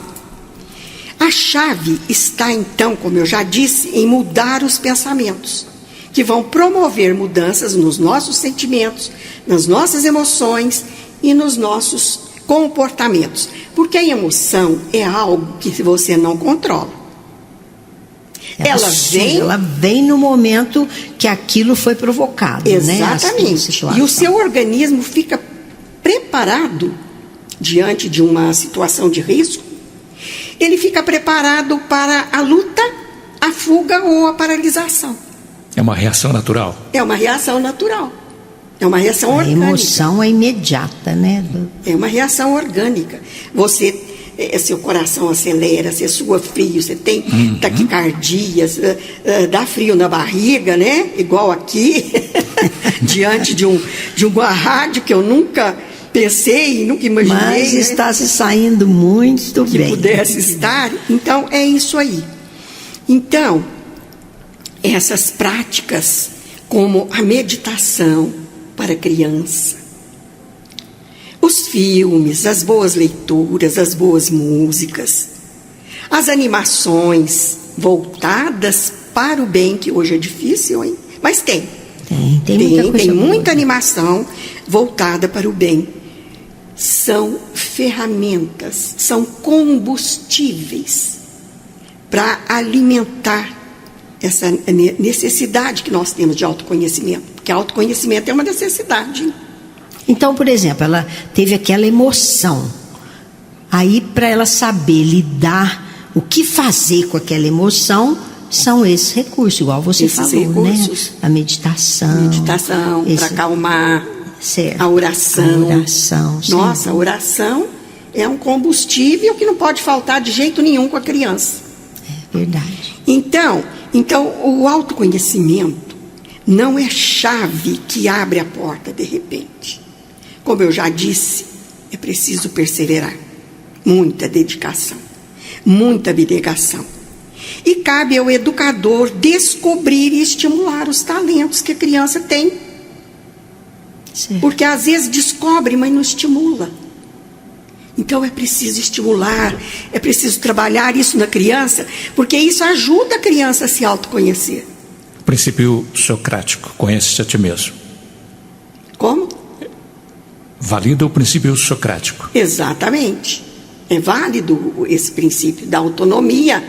A chave está, então, como eu já disse, em mudar os pensamentos, que vão promover mudanças nos nossos sentimentos, nas nossas emoções e nos nossos comportamentos. Porque a emoção é algo que você não controla. Ela vem no momento que aquilo foi provocado. Exatamente. Né? E o seu organismo fica preparado diante de uma situação de risco. Ele fica preparado para a luta, a fuga ou a paralisação. É uma reação natural? É uma reação natural. É uma reação orgânica. A emoção é imediata, né? É uma reação orgânica. Seu coração acelera, você sua frio, você tem taquicardia, dá frio na barriga, né? Igual aqui, diante de uma rádio que eu nunca pensei, nunca imaginei. Mas está se saindo muito que bem. Que pudesse estar. Então, é isso aí. Então, essas práticas, como a meditação para a criança, os filmes, as boas leituras, as boas músicas, as animações voltadas para o bem, que hoje é difícil, hein? Mas tem muita animação voltada para o bem. São ferramentas, são combustíveis para alimentar essa necessidade que nós temos de autoconhecimento. Porque autoconhecimento é uma necessidade. Então, por exemplo, ela teve aquela emoção. Aí, para ela saber lidar, o que fazer com aquela emoção, são esses recursos, igual você falou, recursos, né? A meditação. Para acalmar. Certo. A oração. A oração. Nossa, a oração é um combustível que não pode faltar de jeito nenhum com a criança. É verdade. Então, o autoconhecimento não é chave que abre a porta de repente. Como eu já disse, é preciso perseverar. Muita dedicação, muita abnegação. E cabe ao educador descobrir e estimular os talentos que a criança tem. Certo. Porque às vezes descobre, mas não estimula. Então é preciso estimular, é preciso trabalhar isso na criança, porque isso ajuda a criança a se autoconhecer. O princípio socrático, conhece-te a ti mesmo. Como? Valida o princípio socrático. Exatamente. É válido esse princípio da autonomia,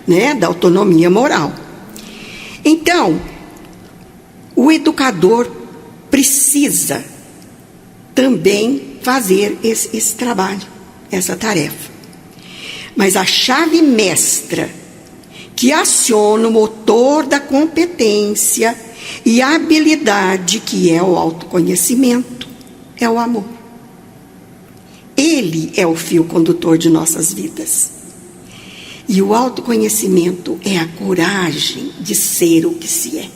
né? Da autonomia moral. Então, o educador precisa também fazer esse trabalho, essa tarefa. Mas a chave mestra que aciona o motor da competência e a habilidade, que é o autoconhecimento, é o amor. Ele é o fio condutor de nossas vidas. E o autoconhecimento é a coragem de ser o que se é.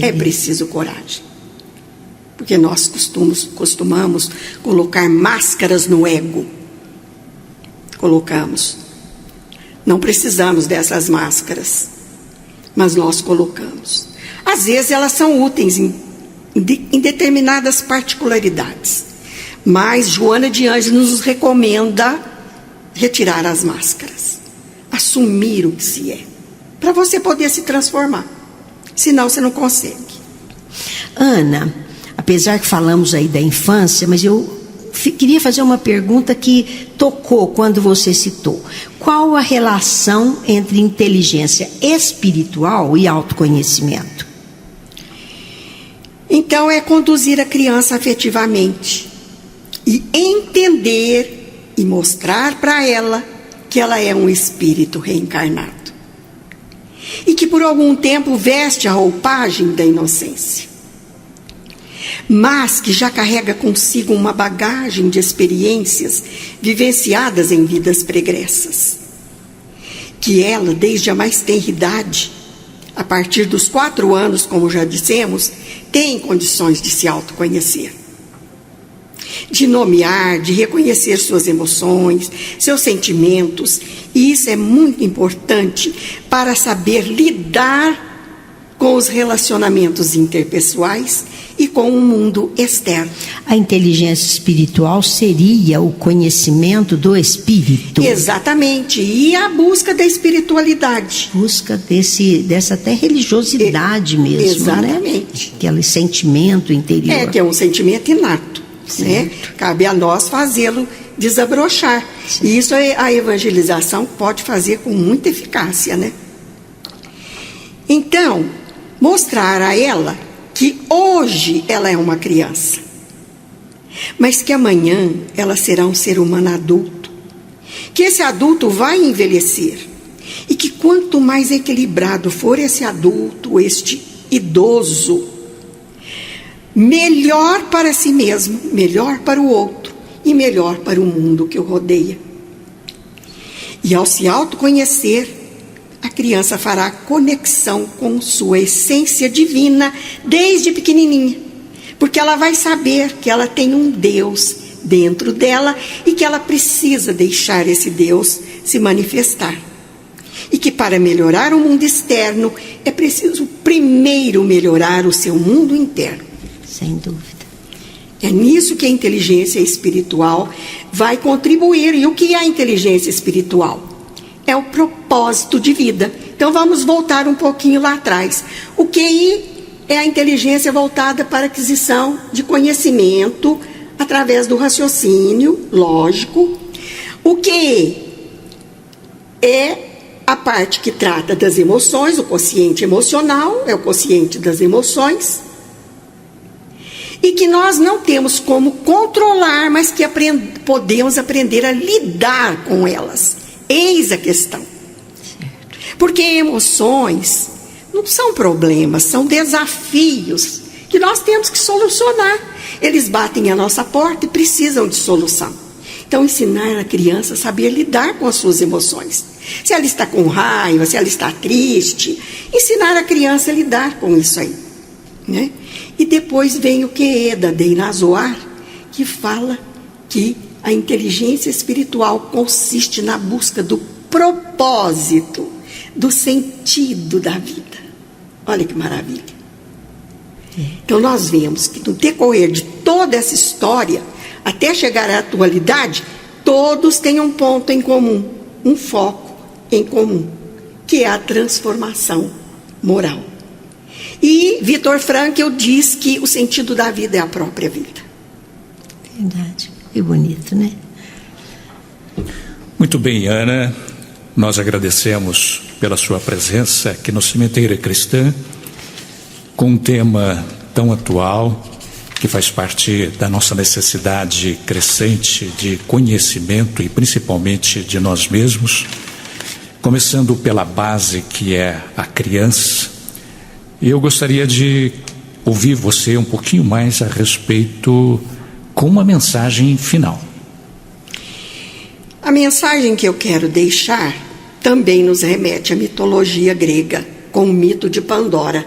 É preciso coragem. Porque nós costumamos colocar máscaras no ego. Colocamos. Não precisamos dessas máscaras, mas nós colocamos. Às vezes elas são úteis em determinadas particularidades. Mas Joana de Ângeles nos recomenda retirar as máscaras. Assumir o que se é. Para você poder se transformar. Senão você não consegue. Ana, apesar que falamos aí da infância, mas eu queria fazer uma pergunta que tocou quando você citou. Qual a relação entre inteligência espiritual e autoconhecimento? Então é conduzir a criança afetivamente e entender e mostrar para ela que ela é um espírito reencarnado e que por algum tempo veste a roupagem da inocência, mas que já carrega consigo uma bagagem de experiências vivenciadas em vidas pregressas, que ela, desde a mais tenra idade, a partir dos 4 anos, como já dissemos, tem condições de se autoconhecer, de nomear, de reconhecer suas emoções, seus sentimentos, e isso é muito importante para saber lidar com os relacionamentos interpessoais e com o mundo externo. A inteligência espiritual seria o conhecimento do espírito. Exatamente, e a busca da espiritualidade. Busca dessa até religiosidade mesmo, exatamente. Né? Aquele sentimento interior. Que é um sentimento inato, né? Cabe a nós fazê-lo desabrochar. Certo. E isso a evangelização pode fazer com muita eficácia, né? Então, mostrar a ela que hoje ela é uma criança, mas que amanhã ela será um ser humano adulto, que esse adulto vai envelhecer e que quanto mais equilibrado for esse adulto, este idoso, melhor para si mesmo, melhor para o outro e melhor para o mundo que o rodeia. E ao se autoconhecer, a criança fará conexão com sua essência divina desde pequenininha, porque ela vai saber que ela tem um Deus dentro dela e que ela precisa deixar esse Deus se manifestar. E que para melhorar o mundo externo é preciso primeiro melhorar o seu mundo interno. Sem dúvida. É nisso que a inteligência espiritual vai contribuir. E o que é a inteligência espiritual? É o propósito de vida. Então vamos voltar um pouquinho lá atrás. O QI é a inteligência voltada para a aquisição de conhecimento através do raciocínio lógico. O QE é a parte que trata das emoções, o quociente emocional, é o quociente das emoções. E que nós não temos como controlar, mas que podemos aprender a lidar com elas. Eis a questão. Porque emoções não são problemas, são desafios que nós temos que solucionar. Eles batem a nossa porta e precisam de solução. Então, ensinar a criança a saber lidar com as suas emoções. Se ela está com raiva, se ela está triste, ensinar a criança a lidar com isso aí, né? E depois vem o Queeda de Inazoar, que fala que a inteligência espiritual consiste na busca do propósito, do sentido da vida. Olha que maravilha. Então nós vemos que no decorrer de toda essa história, até chegar à atualidade, todos têm um ponto em comum, um foco em comum, que é a transformação moral. E Viktor Frankl diz que o sentido da vida é a própria vida. Verdade, que bonito, né? Muito bem, Ana, nós agradecemos pela sua presença aqui no Sementeira Cristã, com um tema tão atual, que faz parte da nossa necessidade crescente de conhecimento e principalmente de nós mesmos, começando pela base que é a criança. Eu gostaria de ouvir você um pouquinho mais a respeito, com uma mensagem final. A mensagem que eu quero deixar também nos remete à mitologia grega, com o mito de Pandora.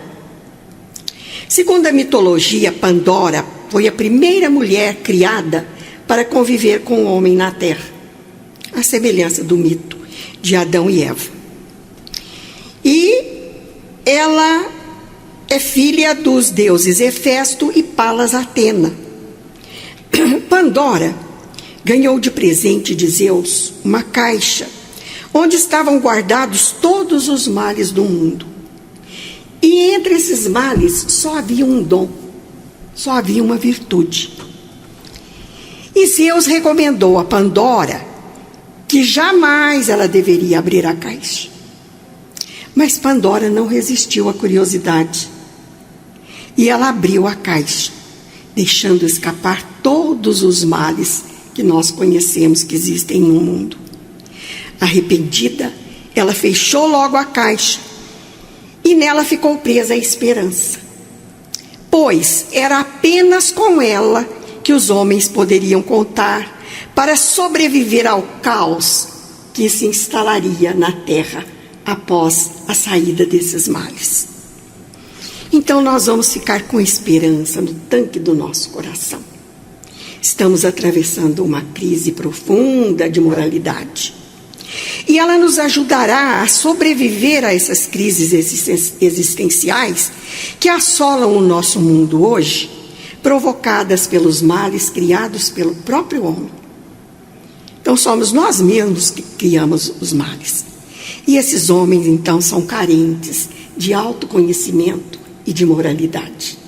Segundo a mitologia, Pandora foi a primeira mulher criada para conviver com o homem na terra, à semelhança do mito de Adão e Eva. E ela é filha dos deuses Hefesto e Palas Atena. Pandora ganhou de presente de Zeus uma caixa onde estavam guardados todos os males do mundo. E entre esses males só havia um dom, só havia uma virtude. E Zeus recomendou a Pandora que jamais ela deveria abrir a caixa. Mas Pandora não resistiu à curiosidade. E ela abriu a caixa, deixando escapar todos os males que nós conhecemos que existem no mundo. Arrependida, ela fechou logo a caixa e nela ficou presa a esperança. Pois era apenas com ela que os homens poderiam contar para sobreviver ao caos que se instalaria na terra após a saída desses males. Então nós vamos ficar com esperança no tanque do nosso coração. Estamos atravessando uma crise profunda de moralidade. E ela nos ajudará a sobreviver a essas crises existenciais que assolam o nosso mundo hoje, provocadas pelos males criados pelo próprio homem. Então somos nós mesmos que criamos os males. E esses homens, então, são carentes de autoconhecimento e de moralidade.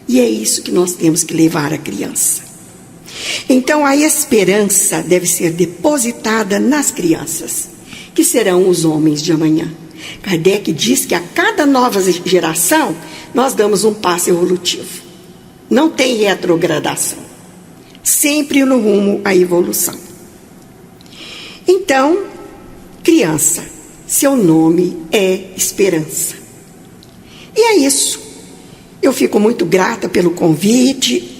E é isso que nós temos que levar à criança. Então a esperança deve ser depositada nas crianças, que serão os homens de amanhã. Kardec diz que a cada nova geração nós damos um passo evolutivo. Não tem retrogradação. Sempre no rumo à evolução. Então, criança, seu nome é esperança. E é isso. Eu fico muito grata pelo convite,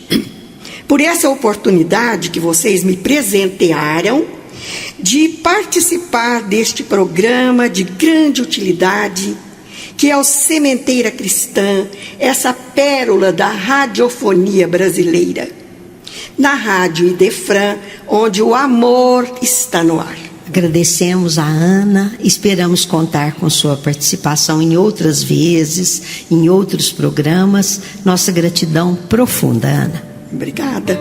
por essa oportunidade que vocês me presentearam de participar deste programa de grande utilidade, que é o Sementeira Cristã, essa pérola da radiofonia brasileira, na Rádio Idefran, onde o amor está no ar. Agradecemos a Ana, esperamos contar com sua participação em outras vezes, em outros programas. Nossa gratidão profunda, Ana. Obrigada.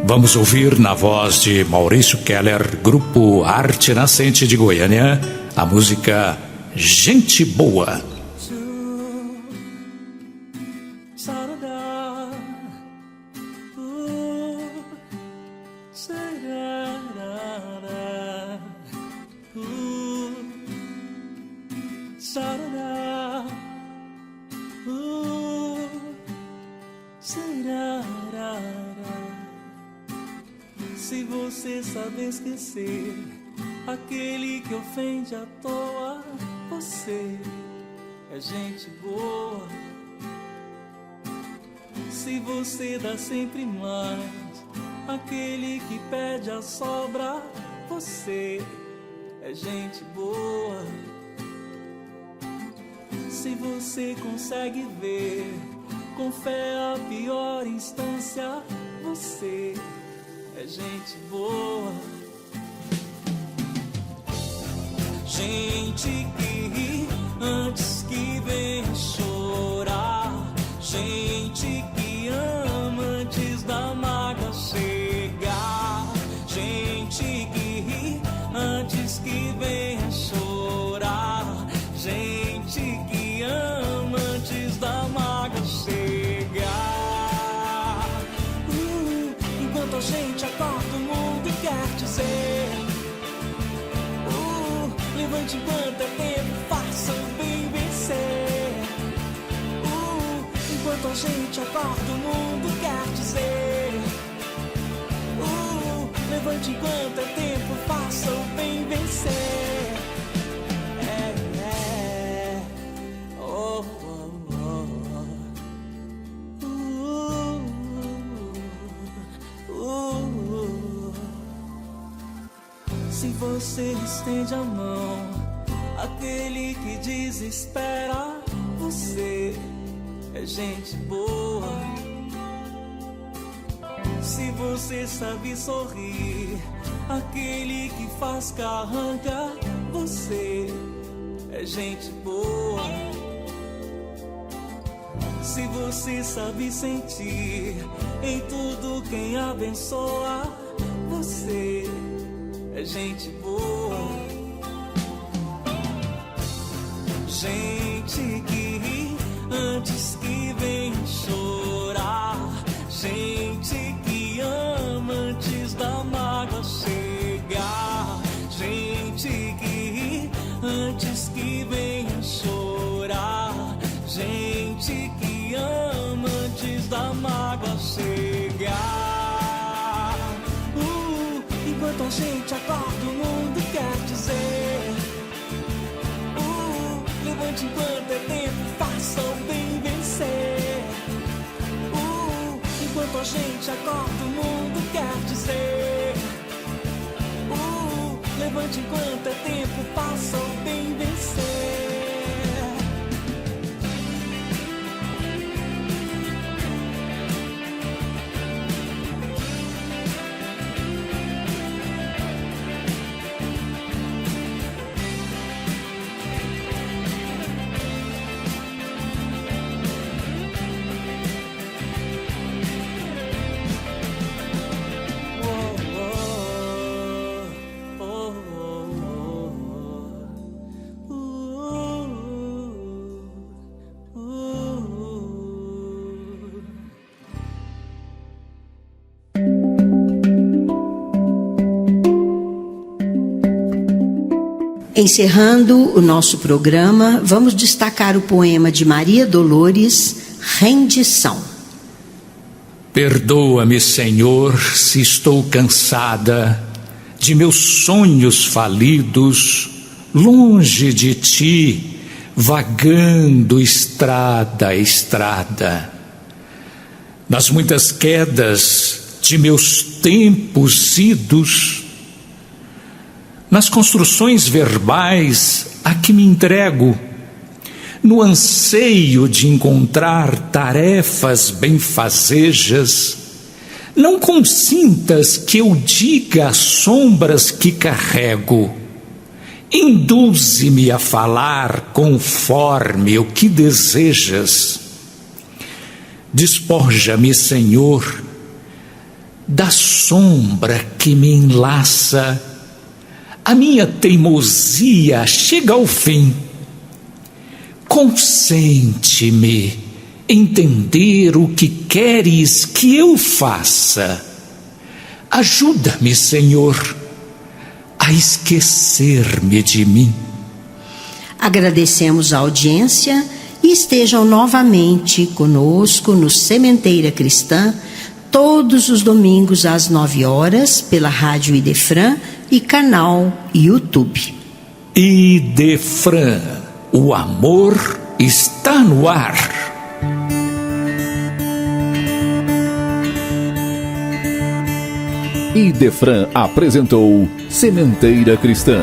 Vamos ouvir na voz de Maurício Keller, Grupo Arte Nascente de Goiânia, a música Gente Boa. Se você sabe esquecer aquele que ofende à toa você, é gente boa. Se você dá sempre mais, aquele que pede a sobra, você é gente boa. Se você consegue ver com fé a pior instância, você é gente boa. Gente que ri antes que vem chorar, gente que ama antes da mágoa chegar, gente que ri antes que vem chorar, gente que ama antes da mágoa chegar. Enquanto a gente acorda o mundo quer dizer, levante enquanto é tempo, faça o bem vencer. Enquanto a gente acorda o mundo quer dizer, levante enquanto é tempo, faça o bem vencer. Oh, oh, oh. Se você estende a mão, aquele que desespera, você é gente boa. Se você sabe sorrir, aquele que faz carranca, você é gente boa. Se você sabe sentir em tudo quem abençoa, você é gente boa. Gente que ri antes que vem chorar, gente que ama antes da mágoa chegar, gente que ri antes que vem chorar, gente que ama antes da mágoa chegar. Enquanto a gente acorda o mundo quer dizer, levante enquanto é tempo, faça o bem vencer. Enquanto a gente acorda o mundo quer dizer, levante enquanto é tempo, faça o bem vencer. Encerrando o nosso programa, vamos destacar o poema de Maria Dolores, Rendição. Perdoa-me, Senhor, se estou cansada de meus sonhos falidos, longe de ti, vagando estrada a estrada. Nas muitas quedas de meus tempos idos, nas construções verbais a que me entrego, no anseio de encontrar tarefas benfazejas, não consintas que eu diga as sombras que carrego. Induze-me a falar conforme o que desejas. Despoja-me, Senhor, da sombra que me enlaça. A minha teimosia chega ao fim. Consente-me entender o que queres que eu faça. Ajuda-me, Senhor, a esquecer-me de mim. Agradecemos a audiência e estejam novamente conosco no Sementeira Cristã, todos os domingos às 9 horas, pela Rádio Idefran e canal YouTube. Idefran, o amor está no ar. Idefran apresentou Sementeira Cristã.